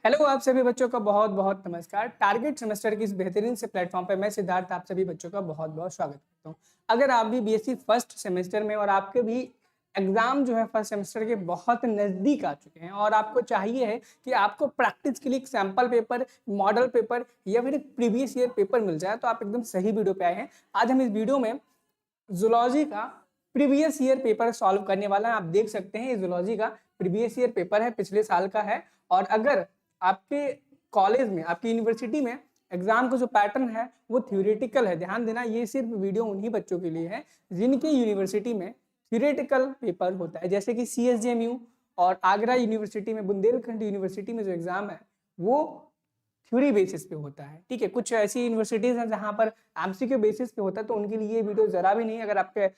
Hello आप सभी बच्चों का बहुत बहुत नमस्कार। टारगेट सेमेस्टर की इस बेहतरीन से प्लेटफॉर्म पर मैं सिद्धार्थ आप सभी बच्चों का बहुत बहुत स्वागत करता हूं। अगर आप भी बीएससी फर्स्ट सेमेस्टर में और आपके भी एग्जाम जो है फर्स्ट सेमेस्टर के बहुत नज़दीक आ चुके हैं और आपको चाहिए है कि आपको प्रैक्टिस के लिए एक सैम्पल पेपर, मॉडल पेपर या फिर एक प्रीवियस ईयर पेपर मिल जाए तो आप एकदम सही वीडियो पे आए हैं। आज हम इस वीडियो में जूलॉजी का प्रीवियस ईयर पेपर सॉल्व करने वाला है। आप देख सकते हैं ये जूलॉजी का प्रीवियस ईयर पेपर है, पिछले साल का है। और अगर आपके कॉलेज में, आपकी यूनिवर्सिटी में एग्जाम का जो पैटर्न है वो थ्योरेटिकल है, ध्यान देना ये सिर्फ वीडियो उन्हीं बच्चों के लिए है जिनकी यूनिवर्सिटी में थ्योरेटिकल पेपर होता है, जैसे कि CSJMU और आगरा यूनिवर्सिटी में, बुंदेलखंड यूनिवर्सिटी में जो एग्जाम है वो थ्योरी बेसिस पे होता है। ठीक है, कुछ ऐसी यूनिवर्सिटीज हैं जहां पर एमसीक्यू बेसिस पे होता है, तो उनके लिए ये वीडियो जरा भी नहीं। अगर आपके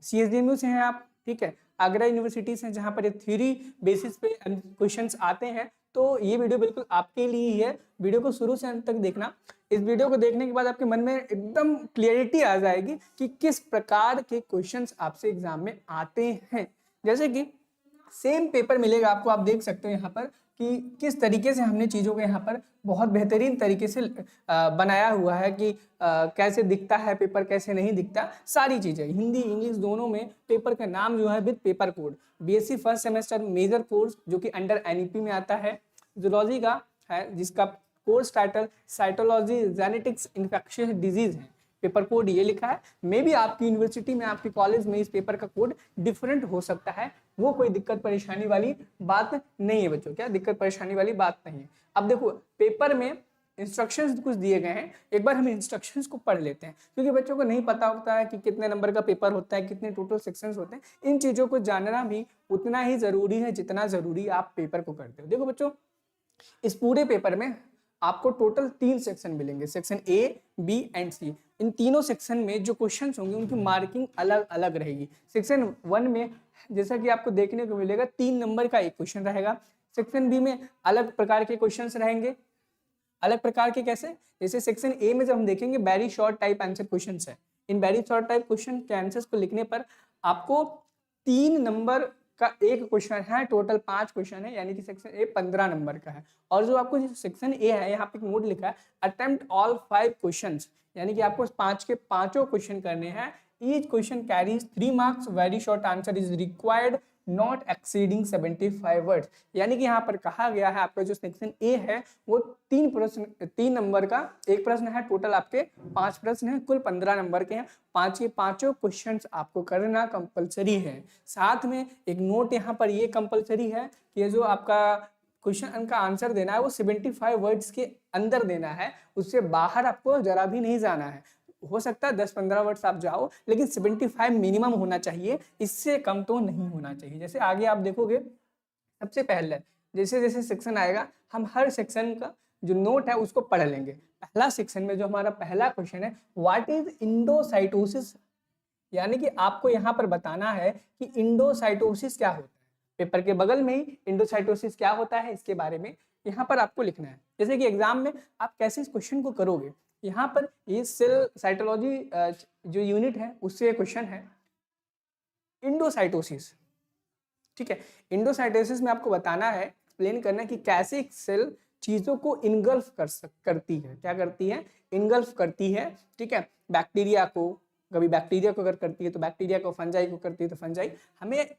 CSJMU से हैं आप, ठीक है, आगरा यूनिवर्सिटीज हैं जहां पर थ्योरी बेसिस पे क्वेश्चंस आते हैं, तो ये वीडियो बिल्कुल आपके लिए ही है। वीडियो को शुरू से अंत तक देखना। इस वीडियो को देखने के बाद आपके मन में एकदम क्लियरिटी आ जाएगी कि किस प्रकार के क्वेश्चंस आपसे एग्जाम में आते हैं। जैसे कि सेम पेपर मिलेगा आपको, आप देख सकते हो यहाँ पर कि किस तरीके से हमने चीज़ों को यहाँ पर बहुत बेहतरीन तरीके से बनाया हुआ है कि कैसे दिखता है पेपर, कैसे नहीं दिखता, सारी चीज़ें हिंदी इंग्लिश दोनों में। पेपर का नाम जो है with paper code, BSc first semester major course जो कि अंडर एनईपी में आता है, जूलॉजी का है जिसका course title cytology genetics infectious disease है। पेपर कोड ये लिखा है। मे भी आपकी यूनिवर्सिटी में, आपके कॉलेज में इस पेपर का कोड डिफरेंट हो सकता है, वो कोई दिक्कत परेशानी वाली बात नहीं है बच्चों। क्या दिक्कत परेशानी वाली बात नहीं है। अब देखो पेपर में इंस्ट्रक्शंस कुछ दिए गए हैं, एक बार हम इंस्ट्रक्शंस को पढ़ लेते हैं क्योंकि बच्चों को नहीं पता होता है कि कितने नंबर का पेपर होता है, कितने टोटल सेक्शंस होते हैं। इन चीज़ों को जानना भी उतना ही जरूरी है जितना जरूरी आप पेपर को करते हो। देखो बच्चों, इस पूरे पेपर में आपको टोटल 3 सेक्शन मिलेंगे, section A, B and C। इन तीनों सेक्शन में जो क्वेश्चंस होंगे उनकी मार्किंग अलग अलग रहेगी। सेक्शन 1 में जैसा कि आपको देखने को मिलेगा 3 नंबर का एक क्वेश्चन रहेगा। सेक्शन B में अलग प्रकार के क्वेश्चंस रहेंगे। अलग प्रकार के कैसे? जैसे सेक्शन A में जब हम देखेंगे very short type answer questions है। इन वेरी शॉर्ट टाइप क्वेश्चन के आंसर्स को लिखने पर आपको 3 नंबर का एक क्वेश्चन है, टोटल 5 क्वेश्चन है, यानी कि सेक्शन A 15 नंबर का है। और जो आपको सेक्शन A है, यहाँ पे एक नोट लिखा है अटेम्प्ट ऑल 5 क्वेश्चंस, यानी कि आपको 5 के पांचों क्वेश्चन करने हैं। Each question carries 3 marks, very short answer is required not exceeding 75 words. यानी कि यहाँ पर कहा गया है आपका जो सेक्शन ए है वो 3 नंबर का एक प्रश्न है, टोटल आपके 5 प्रश्न है, कुल 15 नंबर के हैं। 5 के पांचों क्वेश्चंस आपको करना कंपलसरी है। साथ में एक नोट यहाँ पर ये कंपलसरी है कि जो आपका क्वेश्चन का आंसर देना है वो 75 वर्ड्स के अंदर देना है, उससे बाहर आपको जरा भी नहीं जाना है। हो सकता है 10-15 वर्ड्स आप जाओ, लेकिन 75 मिनिमम होना चाहिए, इससे कम तो नहीं होना चाहिए। जैसे आगे आप देखोगे, सबसे पहले जैसे जैसे सेक्शन आएगा हम हर सेक्शन का जो नोट है उसको पढ़ लेंगे। पहला सेक्शन में जो हमारा पहला क्वेश्चन है, व्हाट इज इंडोसाइटोसिस, यानी कि आपको यहाँ पर बताना है कि इंडोसाइटोसिस क्या होता है। पेपर के बगल में ही इंडोसाइटोसिस क्या होता है इसके बारे में यहाँ पर आपको लिखना है। जैसे कि एग्जाम में आप कैसे इस क्वेश्चन को करोगे, यहाँ पर ये सेल साइटोलॉजी जो यूनिट है उससे क्वेश्चन है इंडोसाइटोसिस। ठीक है, इंडोसाइटोसिस में आपको बताना है, एक्सप्लेन करना है कि कैसे एक सेल चीजों को इनगल्फ करती है। क्या करती है? इनगल्फ करती है। ठीक है, बैक्टीरिया को, कभी बैक्टीरिया को अगर करती है तो बैक्टीरिया को, फंजाई को करती है तो फंजाई। हमें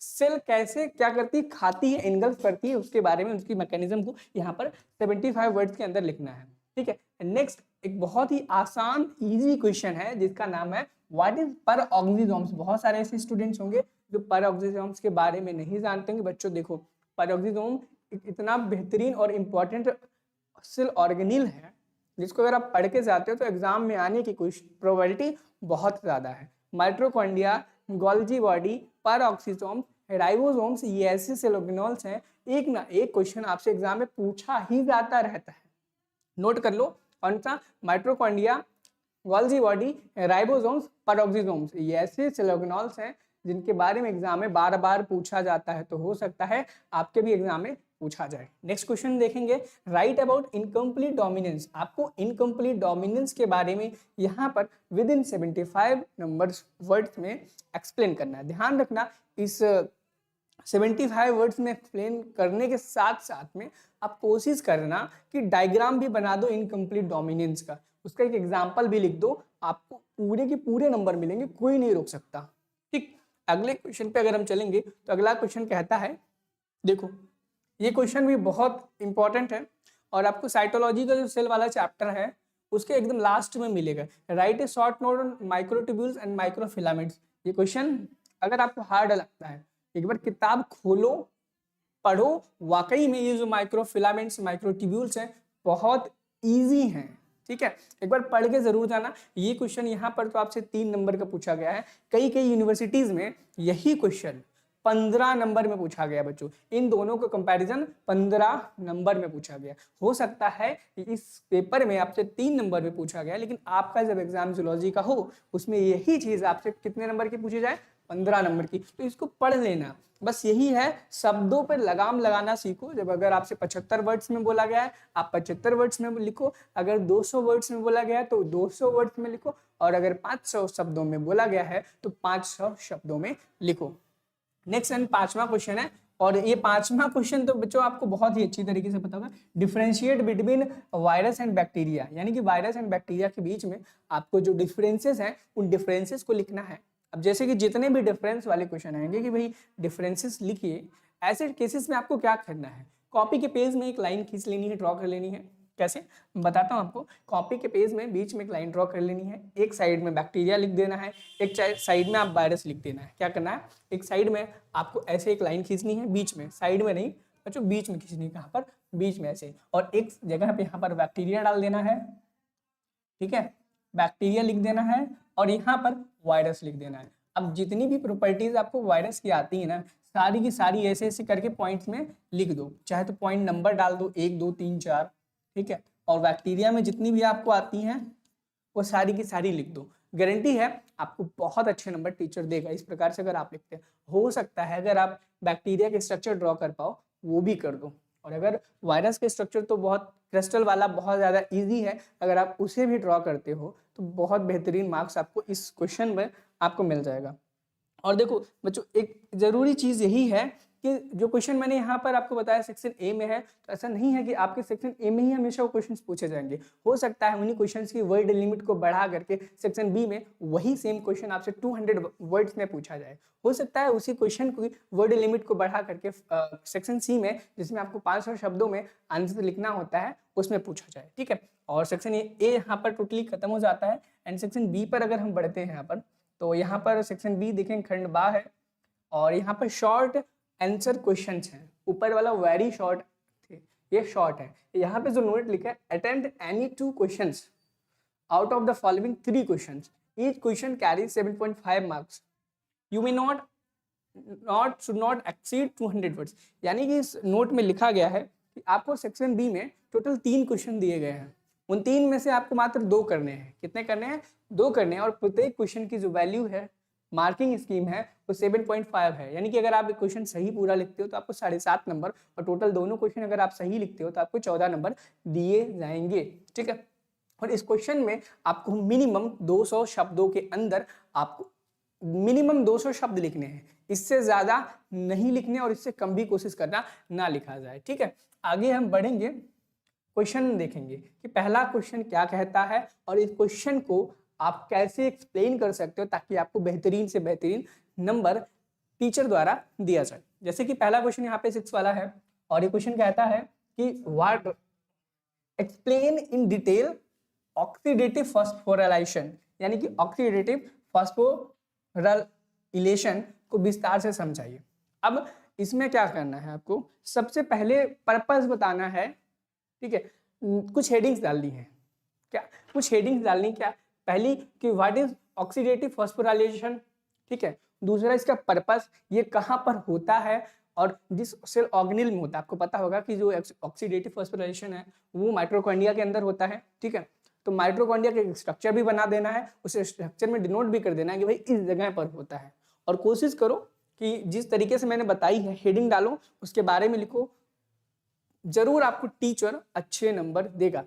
सेल कैसे क्या करती है, खाती है, इनगल्फ करती है, उसके बारे में, उसकी मैकेनिज्म को यहाँ पर 75 वर्ड्स के अंदर लिखना है। ठीक है, नेक्स्ट एक बहुत ही आसान इजी क्वेश्चन है जिसका नाम है व्हाट इज परऑक्सीजोम्स। बहुत सारे ऐसे स्टूडेंट्स होंगे जो परऑक्सीजोम्स के बारे में नहीं जानते होंगे। बच्चों देखो, परऑक्सीजोम इतना बेहतरीन और इम्पोर्टेंट सेल ऑर्गेनिल है जिसको अगर आप पढ़ के जाते हो तो एग्जाम में आने की कोई प्रोबेबिलिटी बहुत ज्यादा है। Mitochondria, Golgi body, peroxisome, ribosomes, ये ऐसे सेल ऑर्गेनल्स हैं, एक ना एक क्वेश्चन आपसे एग्जाम में पूछा ही जाता रहता है। नोट कर लो, कौन सा? माइटोकॉन्ड्रिया, गोल्जी बॉडी, राइबोसोम्स, परऑक्सीसोम्स, ये ऐसे सेल ऑर्गेनल्स हैं जिनके बारे में एग्जाम में बार बार पूछा जाता है, तो हो सकता है आपके भी एग्जाम में पूछा जाए। नेक्स्ट क्वेश्चन देखेंगे, राइट अबाउट इनकम्प्लीट डोमिनेंस। आपको इनकम्प्लीट डोमिनेंस के बारे में यहाँ पर विद इन 75 नंबर्स वर्ड्स में एक्सप्लेन करना है। ध्यान रखना, इस 75 वर्ड्स में एक्सप्लेन करने के साथ साथ में आप कोशिश करना कि डायग्राम भी बना दो इनकम्प्लीट डोमिनेंस का, उसका एक एग्जाम्पल भी लिख दो, आपको पूरे के पूरे नंबर मिलेंगे, कोई नहीं रोक सकता। ठीक, अगले क्वेश्चन पे अगर हम चलेंगे तो अगला क्वेश्चन कहता है, देखो ये क्वेश्चन भी बहुत इंपॉर्टेंट है और आपको साइटोलॉजी का जो सेल वाला चैप्टर है उसके एकदम लास्ट में मिलेगा। Right A short note on microtubules and microfilaments. ये क्वेश्चन अगर आपको हार्ड लगता है, एक बार किताब खोलो, पढ़ो, वाकई में ये जो माइक्रोफिलामेंट्स माइक्रोट्यूब्यूल्स हैं बहुत इजी हैं। ठीक है, एक बार पढ़ के जरूर जाना। ये क्वेश्चन यहाँ पर तो आपसे 3 नंबर का पूछा गया है, कई कई यूनिवर्सिटीज में यही क्वेश्चन 15 नंबर में पूछा गया बच्चों। इन दोनों का कंपैरिजन 15 नंबर में पूछा गया। हो सकता है कि इस पेपर में आपसे 3 नंबर में पूछा गया, लेकिन आपका जब एग्जाम जूलॉजी का हो उसमें यही चीज आपसे कितने नंबर की पूछी जाए, 15 नंबर की। तो इसको पढ़ लेना, बस यही है, शब्दों पर लगाम लगाना सीखो। जब अगर आपसे 75 वर्ड्स में बोला गया है आप 75 वर्ड्स में लिखो, अगर 200 वर्ड्स में बोला गया है तो 200 वर्ड्स में लिखो, और अगर 500 शब्दों में बोला गया है तो 500 शब्दों में लिखो। नेक्स्ट एंड 5वां क्वेश्चन है, और ये 5वां क्वेश्चन तो बच्चों आपको बहुत ही अच्छी तरीके से पता होगा। Differentiate between virus and bacteria, यानी कि वायरस एंड बैक्टीरिया के बीच में आपको जो डिफरेंसेस हैं उन डिफरेंसेस को लिखना है। अब जैसे कि जितने भी डिफरेंस वाले क्वेश्चन आएंगे कि भाई डिफरेंसेस लिखिए, ऐसे केसेस में आपको क्या करना है, कॉपी के पेज में एक लाइन खींच लेनी है, ड्रॉ कर लेनी है। कैसे बताता हूँ आपको, कॉपी के पेज में बीच में एक लाइन ड्रॉ कर लेनी है, एक साइड में बैक्टीरिया लिख देना है, एक साइड में आप वायरस लिख देना है। क्या करना है, एक साइड में आपको ऐसे एक लाइन खींचनी है, बीच में, साइड में नहीं बच्चों, बीच में खींचनी है, कहाँ पर, बीच में ऐसे, और एक जगह पे यहाँ पर बैक्टीरिया डाल देना है। ठीक है, बैक्टीरिया लिख देना है और यहाँ पर वायरस लिख देना है। अब जितनी भी प्रॉपर्टीज आपको वायरस की आती है ना, सारी की सारी ऐसे ऐसे करके पॉइंट्स में लिख दो, चाहे तो पॉइंट नंबर डाल दो 1 2 3 4। ठीक है, और बैक्टीरिया में जितनी भी आपको आती हैं वो सारी की सारी लिख दो। गारंटी है आपको बहुत अच्छे नंबर टीचर देगा इस प्रकार से अगर आप लिखते हैं। हो सकता है अगर आप बैक्टीरिया के स्ट्रक्चर ड्रॉ कर पाओ वो भी कर दो, और अगर वायरस के स्ट्रक्चर तो बहुत क्रिस्टल वाला बहुत ज़्यादा इजी है, अगर आप उसे भी ड्रॉ करते हो तो बहुत बेहतरीन मार्क्स आपको इस क्वेश्चन में आपको मिल जाएगा। और देखो बच्चों एक ज़रूरी चीज़ यही है कि जो क्वेश्चन मैंने यहाँ पर आपको बताया सेक्शन ए में है, तो ऐसा नहीं है कि आपके सेक्शन ए में ही हमेशा वो क्वेश्चंस पूछे जाएंगे। हो सकता है उन्हीं क्वेश्चंस की वर्ड लिमिट को बढ़ा करके सेक्शन बी में वही सेम क्वेश्चन आपसे 200 वर्ड्स में पूछा जाए। हो सकता है उसी क्वेश्चन की वर्ड लिमिट को बढ़ा करके सेक्शन सी में, जिसमें आपको 500 शब्दों में आंसर लिखना होता है, उसमें पूछा जाए। ठीक है, और सेक्शन ए यहाँ पर टोटली खत्म हो जाता है। एंड सेक्शन बी पर अगर हम बढ़ते हैं यहाँ पर, तो यहाँ पर सेक्शन बी देखें, खंड बा है, और यहाँ पर शॉर्ट आंसर क्वेश्चंस हैं। ऊपर वाला वेरी शॉर्ट थे, ये शॉर्ट है। यहाँ पे जो नोट लिखा है, attempt any 2 questions out of the following 3 questions, each question carry 7.5 marks, you may not should not exceed 200 words. यानी कि इस नोट में लिखा गया है कि आपको सेक्शन बी में टोटल 3 क्वेश्चन दिए गए हैं, उन 3 में से आपको मात्र 2 करने हैं। कितने करने हैं, 2 करने हैं, और प्रत्येक क्वेश्चन की जो वैल्यू है, मार्किंग स्कीम है, वो 7.5 है। यानी कि अगर आप एक क्वेश्चन सही पूरा लिखते हो तो आपको 7.5 नंबर, और टोटल दोनों क्वेश्चन अगर आप सही लिखते हो तो आपको 14 नंबर दिए जाएंगे। ठीक है, और इस क्वेश्चन में आपको मिनिमम 200 शब्दों के अंदर आपको मिनिमम 200 शब्द लिखने हैं, इससे ज्यादा नहीं लिखने, और इससे कम भी कोशिश करना ना लिखा जाए। ठीक है, आगे हम बढ़ेंगे, क्वेश्चन देखेंगे कि पहला क्वेश्चन क्या कहता है और इस क्वेश्चन को आप कैसे एक्सप्लेन कर सकते हो ताकि आपको बेहतरीन से बेहतरीन नंबर टीचर द्वारा दिया जाए। जैसे कि पहला क्वेश्चन यहाँ पे 6 वाला है, और ये क्वेश्चन कहता है कि what explain in detail oxidative phosphorylation, यानी कि ऑक्सीडेटिव फॉस्फोराइलेशन को विस्तार से समझाइए। अब इसमें क्या करना है, आपको सबसे पहले पर्पस बताना है। ठीक है, कुछ हेडिंग्स डालनी है, क्या कुछ हेडिंग्स डालनी, क्या पहली कि व्हाट इज ऑक्सीडेटिव फॉस्फोराइलेशन। ठीक है, दूसरा इसका पर्पस, ये कहाँ पर होता है और जिस सेल ऑर्गेनेल में होता है। आपको पता होगा कि जो ऑक्सीडेटिव फॉस्फोराइलेशन है वो माइटोकॉन्ड्रिया के अंदर होता है। ठीक है, तो माइटोकॉन्ड्रिया का स्ट्रक्चर भी बना देना है, उसे स्ट्रक्चर में डिनोट भी कर देना है कि भाई इस जगह पर होता है। और कोशिश करो कि जिस तरीके से मैंने बताई है हेडिंग डालो, उसके बारे में लिखो, जरूर आपको टीचर अच्छे नंबर देगा।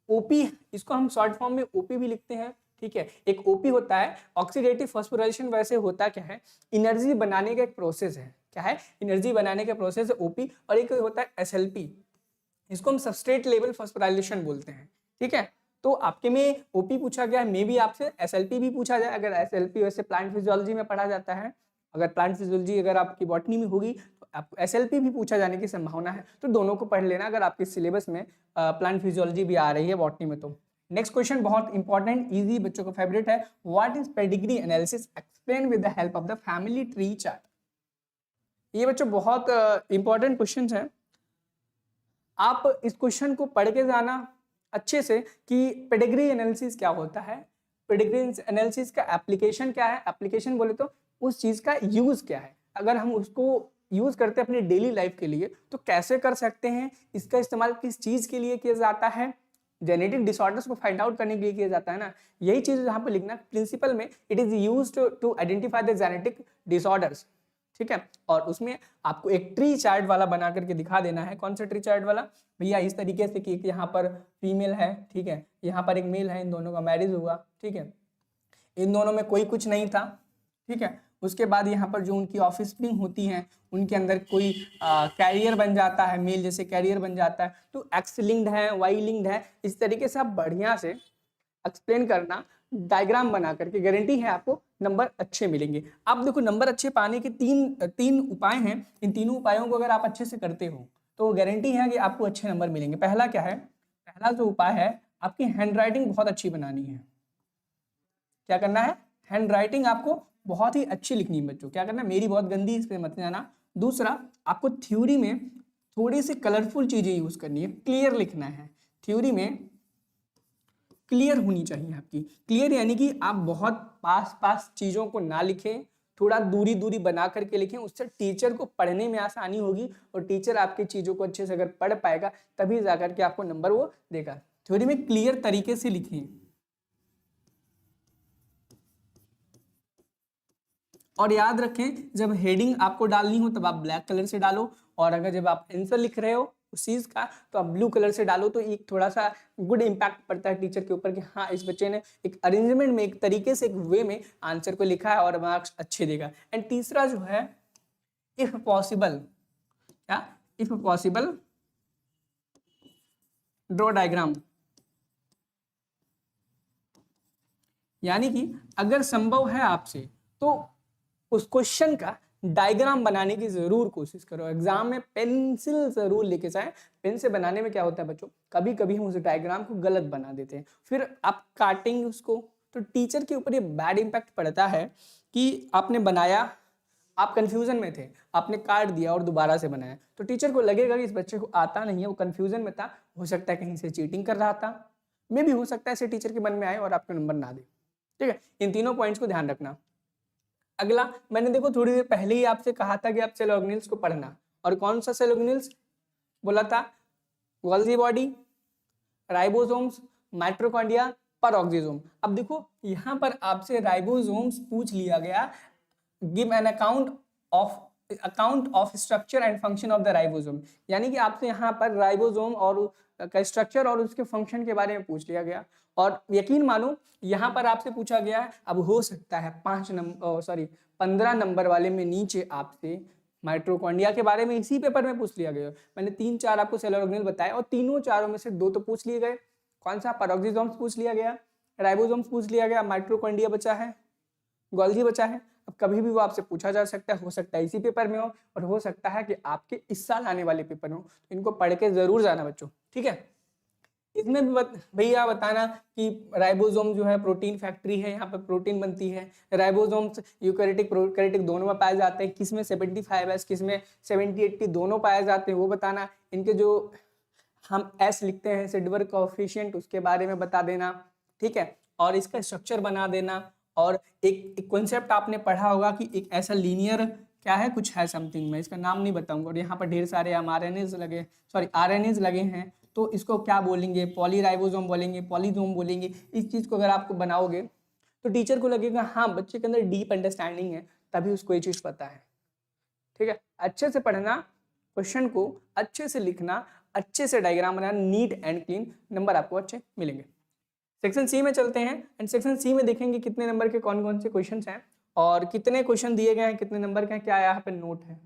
ओपी, इसको हम शॉर्ट फॉर्म में ओपी भी लिखते हैं। ठीक है, एक ओपी होता है ऑक्सीडेटिव फॉस्फोराइलेशन। वैसे होता क्या है, एनर्जी बनाने का एक प्रोसेस है। क्या है, एनर्जी बनाने का प्रोसेस है ओपी, और एक होता है एसएलपी, इसको हम सबस्ट्रेट लेवल फॉस्फोराइलेशन बोलते हैं। ठीक है, तो आपके में ओपी पूछा गया है, मे भी आपसे एसएलपी भी पूछा जाए। अगर एसएलपी वैसे प्लांट फिजियोलॉजी में पढ़ा जाता है, अगर प्लांट फिजियोलॉजी अगर आपकी बॉटनी में होगी तो आपको एसएलपी भी पूछा जाने की संभावना है। तो दोनों को पढ़ लेना अगर आपके सिलेबस में प्लांट फिजियोलॉजी भी आ रही है बॉटनी में। तो नेक्स्ट क्वेश्चन बहुत इंपॉर्टेंट, इजी, बच्चों का फेवरेट है। What is pedigree analysis, explain with the help of the family tree chart. ये बच्चों बहुत इंपॉर्टेंट क्वेश्चन है। आप इस क्वेश्चन को पढ़ के जाना अच्छे से कि पेडिग्री एनालिसिस क्या होता है, पेडिग्री एनालिसिस का एप्लीकेशन क्या है, एप्लीकेशन बोले तो उस चीज का यूज क्या है, अगर हम उसको यूज करते हैं अपनी डेली लाइफ के लिए तो कैसे कर सकते हैं, इसका इस्तेमाल किस चीज के लिए किया जाता है, जेनेटिक डिसऑर्डर्स को फाइंड आउट करने के लिए किया जाता है ना, यही चीज यहाँ पे लिखना प्रिंसिपल में। It is used to identify the genetic disorders. ठीक है, और उसमें आपको एक ट्री चार्ट वाला बना करके दिखा देना है। कौन सा ट्री चार्ट वाला भैया, इस तरीके से कि यहाँ पर फीमेल है, ठीक है, यहाँ पर एक मेल है, इन दोनों का मैरिज हुआ, ठीक है, इन दोनों में कोई कुछ नहीं था, ठीक है, उसके बाद यहाँ पर जो उनकी ऑफस्प्रिंग होती हैं उनके अंदर कोई कैरियर बन जाता है, मेल जैसे कैरियर बन जाता है, तो एक्स लिंक्ड है, वाई लिंक्ड है, इस तरीके से आप बढ़िया से एक्सप्लेन करना, डायग्राम बना करके, गारंटी है आपको नंबर अच्छे मिलेंगे। आप देखो नंबर अच्छे पाने के तीन उपाय हैं, इन तीनों उपायों को अगर आप अच्छे से करते हो तो गारंटी है कि आपको अच्छे नंबर मिलेंगे। पहला क्या है, पहला जो उपाय है, आपकी हैंडराइटिंग बहुत अच्छी बनानी है। क्या करना है, हैंडराइटिंग आपको बहुत ही अच्छी लिखनी है बच्चों। क्या करना है, मेरी बहुत गंदी, इस पे मत जाना। दूसरा, आपको थ्योरी में थोड़ी सी कलरफुल चीजें यूज करनी है, क्लियर लिखना है, थ्योरी में क्लियर होनी चाहिए आपकी। क्लियर यानी कि आप बहुत पास पास चीजों को ना लिखें, थोड़ा दूरी दूरी बना करके लिखें, उससे टीचर को पढ़ने में आसानी होगी और टीचर आपकी चीजों को अच्छे से अगर पढ़ पाएगा तभी जाकर के आपको नंबर वो देगा। थ्योरी में क्लियर तरीके से लिखें, और याद रखें जब हेडिंग आपको डालनी हो तब आप ब्लैक कलर से डालो, और अगर जब आप आंसर लिख रहे हो उस चीज का तो आप ब्लू कलर से डालो, तो एक थोड़ा सा गुड इम्पैक्ट पड़ता है टीचर के ऊपर कि हाँ इस बच्चे ने एक अरेंजमेंट में, एक तरीके से, एक वे में आंसर को लिखा है और मार्क्स अच्छे देगा। एंड तीसरा जो है, इफ पॉसिबल, क्या, इफ पॉसिबल ड्रॉ डायग्राम, यानी कि अगर संभव है आपसे तो उस क्वेश्चन का डायग्राम बनाने की जरूर कोशिश करो। एग्जाम में पेंसिल जरूर लेके जाएं। पेन से बनाने में क्या होता है बच्चों, कभी कभी हम उस डायग्राम को गलत बना देते हैं, फिर आप काटेंगे उसको तो टीचर के ऊपर ये बैड इम्पैक्ट पड़ता है कि आपने बनाया, आप कंफ्यूजन में थे, आपने काट दिया और दोबारा से बनाया, तो टीचर को लगेगा कि इस बच्चे को आता नहीं है, वो कंफ्यूजन में था, हो सकता है कहीं से चीटिंग कर रहा था, मे भी हो सकता है ऐसे टीचर के मन में आए और आपको नंबर ना दे। ठीक है, इन तीनों पॉइंट्स को ध्यान रखना। अगला, मैंने देखो थोड़ी देर पहले ही आपसे कहा था कि आप सेल ऑर्गेनेल्स को पढ़ना, और कौन सा सेल ऑर्गेनेल्स बोला था, Golgi body, ribosomes, mitochondria, peroxisome. अब देखो यहाँ पर आपसे राइबोसोम्स पूछ लिया गया, give an account of structure and function of the ribosome, यानी कि आपसे यहाँ पर राइबोसोम और का स्ट्रक्चर और उसके फंक्शन के बारे में पूछ लिया गया। और यकीन मानो यहाँ पर आपसे पूछा गया है, अब हो सकता है 15 नंबर वाले में नीचे आपसे माइटोकॉन्ड्रिया के बारे में इसी पेपर में पूछ लिया गया। मैंने 3-4 आपको सेल ऑर्गेनेल बताए और तीनों चारों में से 2 तो पूछ लिए गए। कौन सा, पेरोक्सिसोम्स पूछ लिया गया, राइबोसोम्स पूछ लिया गया, माइटोकॉन्ड्रिया बचा है, गोल्गी बचा है। अब कभी भी वो आपसे पूछा जा सकता है, हो सकता है इसी पेपर में हो और हो सकता है कि आपके इस साल आने वाले पेपर में हो, तो इनको पढ़ के जरूर जाना बच्चों। ठीक है, इसमें भी भैया बताना कि राइबोसोम जो है प्रोटीन फैक्ट्री है, यहाँ पर प्रोटीन बनती है। राइबोसोम्स यूकैरियोटिक प्रोकैरियोटिक दोनों में पाए जाते हैं, किसमें 75 है, किसमें 70-80 दोनों पाए जाते हैं, वो बताना। इनके जो हम एस लिखते हैं सिडवर कोएफिशिएंट, उसके बारे में बता देना। ठीक है, और इसका स्ट्रक्चर बना देना। और एक कॉन्सेप्ट आपने पढ़ा होगा कि एक ऐसा लीनियर क्या है, कुछ है समथिंग, मैं इसका नाम नहीं बताऊंगा, और यहाँ पर ढेर सारे आरएनएज लगे हैं, तो इसको क्या बोलेंगे, पॉलीराइबोसोम बोलेंगे, पॉलीसोम बोलेंगे। इस चीज को अगर आपको बनाओगे तो टीचर को लगेगा हाँ बच्चे के अंदर डीप अंडरस्टैंडिंग है, तभी उसको ये चीज पता है। ठीक है, अच्छे से पढ़ना, क्वेश्चन को अच्छे से लिखना, अच्छे से diagram banana, neat and clean, number आपको अच्छे मिलेंगे। सेक्शन सी में चलते हैं, एंड सेक्शन सी में देखेंगे कितने नंबर के कौन कौन से क्वेश्चंस हैं और कितने क्वेश्चन दिए गए हैं, कितने नंबर के हैं, क्या यहाँ पे नोट है।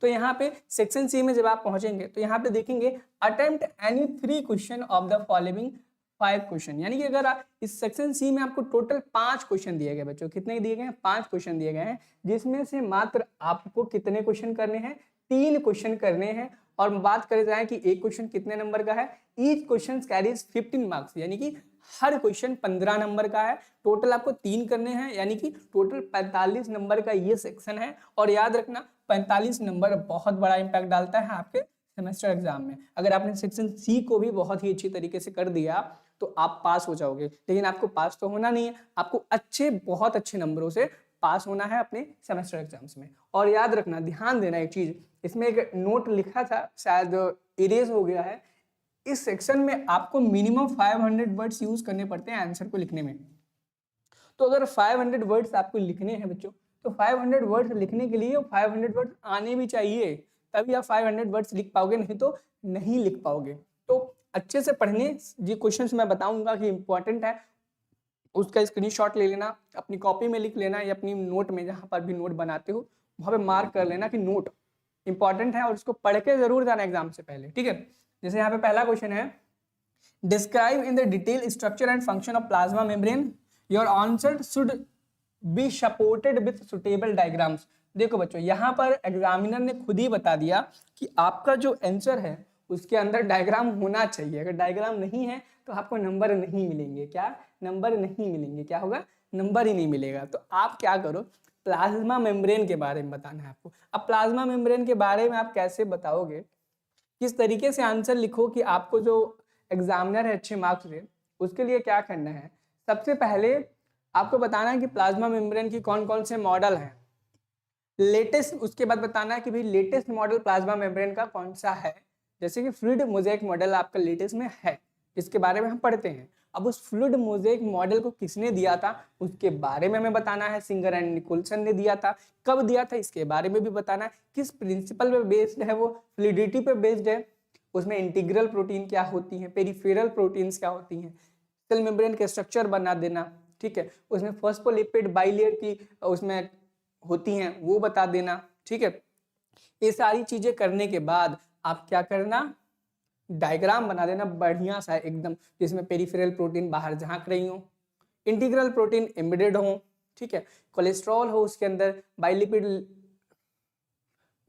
तो यहाँ पे सेक्शन सी में जब आप पहुंचेंगे तो यहाँ पे देखेंगे attempt any 3 question of the following 5 question, यानी कि अगर आप इस सेक्शन सी में आपको टोटल 5 क्वेश्चन दिए गए बच्चों, कितने दिए गए हैं 5 क्वेश्चन दिए गए हैं, जिसमें से मात्र आपको कितने क्वेश्चन करने हैं 3 क्वेश्चन करने हैं। और बात करें जाए कि एक क्वेश्चन कितने नंबर का है, ईच क्वेश्चन कैरीज 15 मार्क्स, यानी कि हर क्वेश्चन 15 नंबर का है। टोटल आपको 3 करने हैं, यानी कि टोटल 45 नंबर का ये सेक्शन है। और याद रखना 45 नंबर बहुत बड़ा इंपैक्ट डालता है आपके सेमेस्टर एग्जाम में। अगर आपने सेक्शन सी को भी बहुत ही अच्छी तरीके से कर दिया तो आप पास हो जाओगे, लेकिन आपको पास तो होना नहीं है, आपको बहुत अच्छे नंबरों से पास होना है अपने सेमेस्टर एग्जाम्स में। और याद रखना, ध्यान देना एक चीज, इसमें एक नोट लिखा था, शायद इरेज हो गया है, इस सेक्शन में आपको मिनिमम 500 वर्ड्स यूज करने पड़ते हैं आंसर को लिखने में। तो अगर 500 वर्ड्स आपको लिखने हैं बच्चों, तो 500 वर्ड्स लिखने के लिए 500 वर्ड्स आने भी चाहिए, तभी आप 500 वर्ड्स लिख पाओगे, नहीं तो नहीं लिख पाओगे। तो अच्छे से पढ़ने, ये क्वेश्चंस मैं बताऊंगा कि इंपॉर्टेंट है, उसका स्क्रीनशॉट ले लेना, अपनी कॉपी में लिख लेना या अपनी नोट में, जहां पर भी नोट बनाते हो वहां पे मार्क कर लेना कि नोट इंपॉर्टेंट है और इसको पढ़ के जरूर जाना एग्जाम से पहले, ठीक है। जैसे यहाँ पे पहला क्वेश्चन है, describe in the detail structure and function of plasma membrane, your answer should be supported with suitable diagrams. देखो बच्चों, यहाँ पर एग्जामिनर ने खुद ही बता दिया कि आपका जो आंसर है उसके अंदर डायग्राम होना चाहिए। अगर डायग्राम नहीं है तो आपको नंबर नहीं मिलेंगे। क्या नंबर नहीं मिलेंगे, क्या होगा, नंबर ही नहीं मिलेगा। तो आप क्या करो, प्लाज्मा मेम्ब्रेन के बारे में बताना है आपको। अब प्लाज्मा मेम्ब्रेन के बारे में आप कैसे बताओगे, किस तरीके से आंसर लिखो कि आपको जो एग्जामिनर है अच्छे मार्क्स दे, उसके लिए क्या करना है, सबसे पहले आपको बताना है कि प्लाज्मा मेम्ब्रेन की कौन कौन से मॉडल हैं, लेटेस्ट, उसके बाद बताना है कि भाई लेटेस्ट मॉडल प्लाज्मा मेम्ब्रेन का कौन सा है। जैसे कि फ्लूइड मोज़ेक मॉडल आपका लेटेस्ट में है, जिसके बारे में हम पढ़ते हैं। अब उस फ्लूइड मोज़ेक मॉडल को किसने दिया था उसके बारे में हमें बताना है, सिंगर एंड निकोलसन ने दिया था। कब दिया था इसके बारे में भी बताना है, किस प्रिंसिपल पे बेस्ड है, वो फ्लूइडिटी पे बेस्ड है, उसमें इंटीग्रल प्रोटीन क्या होती है, पेरिफेरल प्रोटीन्स क्या होती हैं, सेल मेम्ब्रेन के स्ट्रक्चर बना देना, ठीक है। उसमें फॉस्फोलिपिड बाइलेयर की उसमें होती हैं वो बता देना, ठीक है। ये सारी चीजें करने के बाद आप क्या करना, डायग्राम बना देना बढ़िया सा एकदम, जिसमें पेरिफेरल प्रोटीन बाहर झांक रही हो, इंटीग्रल प्रोटीन एम्बेडेड हो, ठीक है, कोलेस्ट्रॉल हो उसके अंदर, बाइलिपिड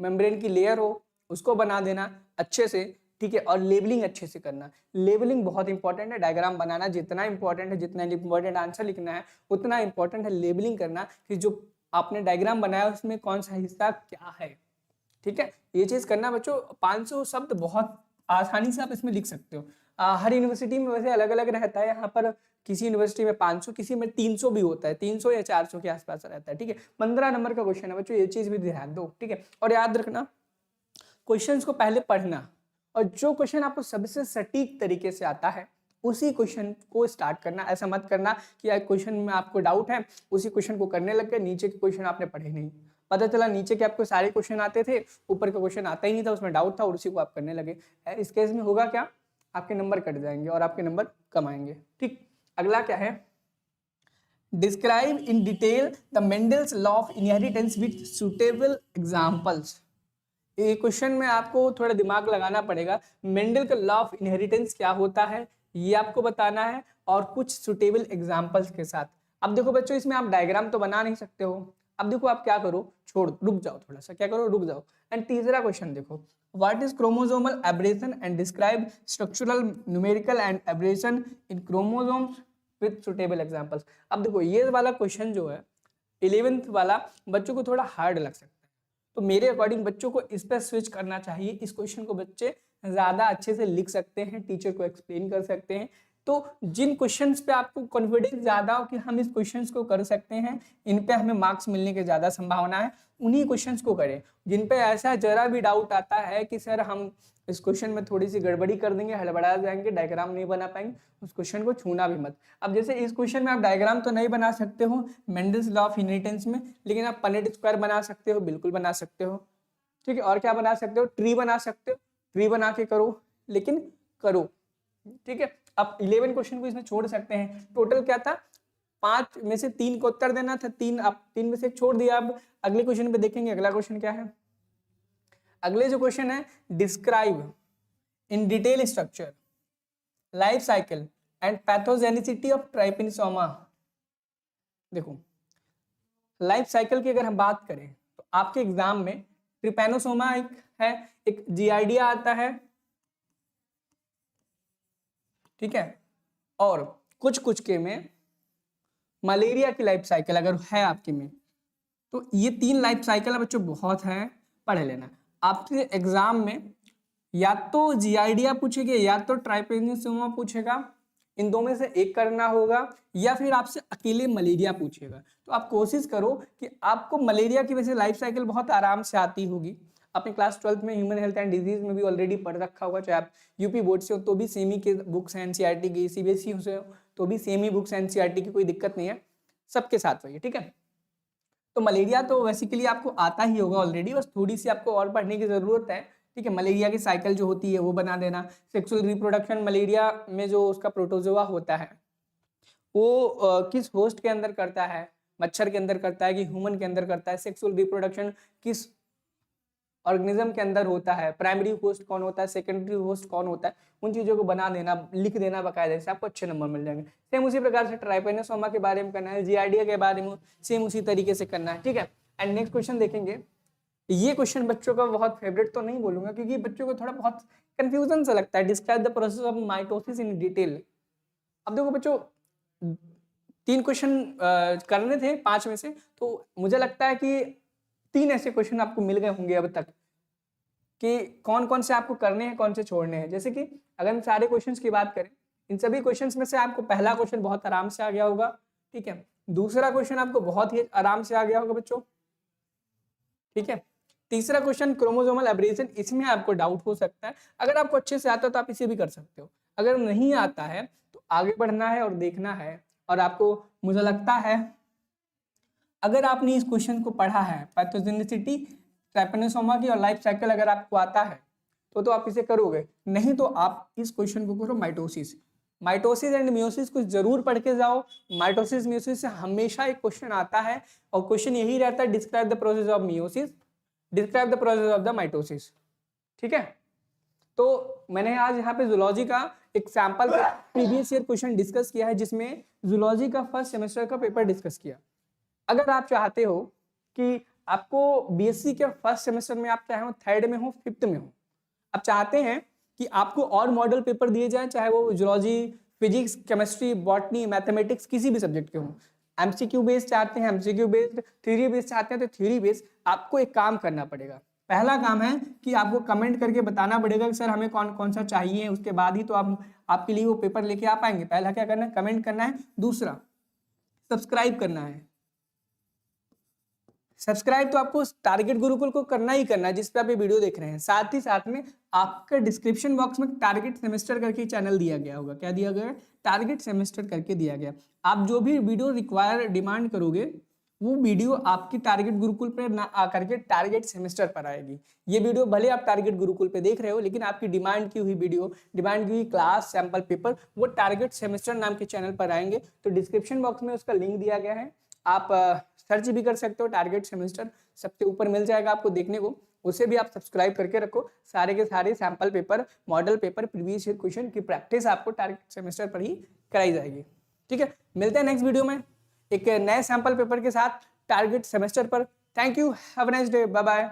मेम्ब्रेन की लेयर हो, उसको बना देना अच्छे से, ठीक है। और लेबलिंग अच्छे से करना, लेबलिंग बहुत इंपॉर्टेंट है। डायग्राम बनाना जितना इंपॉर्टेंट है, जितना इंपॉर्टेंट आंसर लिखना है उतना इंपॉर्टेंट है लेबलिंग करना, कि जो आपने डायग्राम बनाया उसमें कौन सा हिस्सा क्या है, ठीक है। ये चीज करना बच्चों। 500 शब्द बहुत आसानी से आप इसमें लिख सकते हो। हर यूनिवर्सिटी में वैसे अलग अलग रहता है, यहाँ पर किसी यूनिवर्सिटी में 500, किसी में 300 भी होता है, 300 या 400 के आसपास रहता है, ठीक है। 15 नंबर का क्वेश्चन है बच्चों, ये चीज भी ध्यान दो, ठीक है। और याद रखना, क्वेश्चंस को पहले पढ़ना, और जो क्वेश्चन आपको सबसे सटीक तरीके से आता है उसी क्वेश्चन को स्टार्ट करना। ऐसा मत करना कि क्वेश्चन में आपको डाउट है उसी क्वेश्चन को करने लग गए, नीचे के क्वेश्चन आपने पढ़े नहीं, पता चला नीचे के आपको सारे क्वेश्चन आते थे, ऊपर का क्वेश्चन आता ही नहीं था, उसमें डाउट था और उसी को आप करने लगे। इस केस में होगा क्या, आपके नंबर कट जाएंगे और आपके नंबर कम आएंगे, ठीक। अगला क्या है, describe in detail the Mendel's law of inheritance with suitable examples. ये क्वेश्चन में आपको थोड़ा दिमाग लगाना पड़ेगा। मेंडल का लॉ ऑफ इनहेरिटेंस क्या होता है ये आपको बताना है, और कुछ सुटेबल एग्जांपल्स के साथ। अब देखो बच्चों, इसमें आप डायग्राम तो बना नहीं सकते हो। अब देखो आप क्या करो, रुक जाओ थोड़ा सा, क्या करो, रुक जाओ। एंड तीसरा क्वेश्चन देखो, what is chromosomal aberration and describe structural numerical and aberration in chromosomes with suitable examples. अब देखो ये वाला क्वेश्चन जो है 11th वाला बच्चों को थोड़ा हार्ड लग सकता है, तो मेरे अकॉर्डिंग बच्चों को इस पर स्विच करना चाहिए। इस क्वेश्चन को बच्चे ज्यादा अच्छे से लिख सकते हैं, टीचर को एक्सप्लेन कर सकते हैं। तो जिन क्वेश्चंस पे आपको कॉन्फिडेंस ज्यादा हो कि हम इस क्वेश्चंस को कर सकते हैं, इन पे हमें मार्क्स मिलने की ज्यादा संभावना है, उन्हीं क्वेश्चंस को करें। जिन पे ऐसा जरा भी डाउट आता है कि सर हम इस क्वेश्चन में थोड़ी सी गड़बड़ी कर देंगे, हड़बड़ा जाएंगे, डायग्राम नहीं बना पाएंगे, उस क्वेश्चन को छूना भी मत। अब जैसे इस क्वेश्चन में आप डायग्राम तो नहीं बना सकते हो मेंडल्स लॉ ऑफ इनहेरिटेंस में, लेकिन आप पनेट स्क्वायर बना सकते हो, बिल्कुल बना सकते हो, ठीक है। और क्या बना सकते हो, ट्री बना सकते हो, ट्री बना के करो, लेकिन करो, ठीक है। अब 11 क्वेश्चन को इसमें छोड़ सकते हैं। टोटल क्या था, 5 में से 3 को उत्तर देना था, 3 आप 3 में से एक छोड़ दिया। अब अगले क्वेश्चन पे देखेंगे, अगला क्वेश्चन क्या है, अगले जो क्वेश्चन है, describe in detail structure, life cycle and pathogenicity of Trypanosoma. देखो लाइफ साइकिल की अगर हम बात करें तो आपके एग्जाम में ट्रिपैनोसोमा एक है, एक जियार्डिया आता है, ठीक है, और कुछ के में मलेरिया की लाइफ साइकिल अगर है आपके में, तो ये 3 लाइफ साइकिल है बच्चों, बहुत है, पढ़ लेना। आपके एग्जाम में या तो जियार्डिया पूछेगा या तो ट्राइपेनोसोमा पूछेगा, इन दो में से एक करना होगा, या फिर आपसे अकेले मलेरिया पूछेगा। तो आप कोशिश करो कि आपको मलेरिया की वजह से लाइफ साइकिल बहुत आराम से आती होगी, अपने क्लास 12th में ह्यूमन हेल्थ एंड डिजीज में भी ऑलरेडी पढ़ रखा होगा, चाहे आप यूपी बोर्ड से हो तो भी सेमी के बुक्स एनसीईआरटी की, सीबीएसई से हो तो भी सेमी बुक्स एनसीईआरटी की, कोई दिक्कत नहीं है, सबके साथ वही, ठीक है। तो मलेरिया तो बेसिकली आपको आता ही होगा ऑलरेडी, बस थोड़ी सी आपको और पढ़ने की जरूरत है, ठीक है। मलेरिया की साइकिल जो होती है वो बना देना। सेक्सुअल रिप्रोडक्शन मलेरिया में जो उसका प्रोटोजोआ होता है वो किस होस्ट के अंदर करता है, मच्छर के अंदर करता है कि ह्यूमन के अंदर करता है, सेक्सुअल रिप्रोडक्शन किस ऑर्गेनिज्म के अंदर होता है, प्राइमरी होस्ट कौन होता है, सेकेंडरी होस्ट कौन होता है, उन चीजों को बना देना, लिख देना बकायदे से, आपको अच्छे नंबर मिल जाएंगे। सेम उसी प्रकार से ट्राइपेनोसोमा के बारे में करना है, जियार्डिया के बारे में सेम उसी तरीके से करना है, ठीक है। एंड नेक्स्ट क्वेश्चन देखेंगे, ये क्वेश्चन बच्चों का बहुत फेवरेट तो नहीं बोलूंगा क्योंकि बच्चों को थोड़ा बहुत कंफ्यूजन सा लगता है। Describe the process of mitosis in detail. अब देखो बच्चों 3 क्वेश्चन करने थे 5 में से, तो मुझे लगता है कि 3 ऐसे क्वेश्चन आपको मिल गए होंगे अब तक कि कौन कौन से आपको करने हैं, कौन से छोड़ने हैं। जैसे कि अगर हम सारे क्वेश्चंस की बात करें, इन सभी क्वेश्चंस में से आपको पहला क्वेश्चन बहुत आराम से आ गया होगा, ठीक है। दूसरा क्वेश्चन आपको बहुत ही आराम से आ गया होगा बच्चों, ठीक है। तीसरा क्वेश्चन क्रोमोसोमल एब्रेजन, इसमें आपको डाउट हो सकता है, अगर आपको अच्छे से आता है तो आप इसे भी कर सकते हो, अगर नहीं आता है तो आगे बढ़ना है और देखना है। और आपको मुझे लगता है अगर आपने इस क्वेश्चन को पढ़ा है, पैथोजेनिसिटी ट्राइपेनोसोमा की और लाइफ साइकिल अगर आपको आता है तो आप इसे करोगे, नहीं तो आप इस क्वेश्चन को करो माइटोसिस। माइटोसिस एंड मियोसिस को जरूर पढ़ के जाओ। माइटोसिस मियोसिस से हमेशा एक क्वेश्चन आता है और क्वेश्चन यही रहता है, describe the process of meiosis, describe the process of the mitosis, ठीक है। तो मैंने आज यहाँ पे जूलॉजी का एक sample previous year question discuss किया है, जिसमें जूलॉजी का फर्स्ट सेमेस्टर का पेपर डिस्कस किया। अगर आप चाहते हो कि आपको बीएससी के फर्स्ट सेमेस्टर में, आप चाहे हो 3rd में हो 5th में हो, आप चाहते हैं कि आपको और मॉडल पेपर दिए जाए, चाहे वो zoology, physics, chemistry, botany, mathematics, किसी भी सब्जेक्ट के हो, एमसीक्यू बेस्ड चाहते हैं, एमसीक्यू बेस्ड, थ्योरी बेस्ड चाहते हैं तो थ्योरी बेस्ड, आपको एक काम करना पड़ेगा। पहला काम है कि आपको कमेंट करके बताना पड़ेगा कि सर हमें कौन कौन सा चाहिए, उसके बाद ही तो आप आपके लिए वो पेपर लेके आ पाएंगे। पहला क्या करना है, कमेंट करना है। दूसरा सब्सक्राइब करना है। सब्सक्राइब तो आपको टारगेट गुरुकुल को करना ही करना है, जिस पे आप ये वीडियो देख रहे हैं। साथ ही साथ में आपके डिस्क्रिप्शन बॉक्स में टारगेट सेमेस्टर करके चैनल दिया गया होगा। क्या दिया गया? टारगेट सेमेस्टर करके दिया गया। आप जो भी वीडियो रिक्वायर डिमांड करोगे वो वीडियो आपकी टारगेट गुरुकुल पर ना आकर के टारगेट सेमेस्टर पर आएगी। ये वीडियो भले आप टारगेट गुरुकुल पे देख रहे हो, लेकिन आपकी डिमांड की हुई वीडियो, डिमांड की हुई क्लास, सैंपल पेपर, वो टारगेट सेमेस्टर नाम के चैनल पर आएंगे। तो डिस्क्रिप्शन बॉक्स में उसका लिंक दिया गया है, आप सर्च भी कर सकते हो, टारगेट सेमेस्टर सबसे ऊपर मिल जाएगा आपको देखने को, उसे भी आप सब्सक्राइब करके रखो। सारे के सारे sample paper, model paper, previous year question की प्रैक्टिस आपको टारगेट सेमेस्टर पर ही कराई जाएगी। ठीक है, मिलते हैं नेक्स्ट वीडियो में एक नए सैंपल पेपर के साथ टारगेट सेमेस्टर पर। Thank you, have a nice day, bye bye.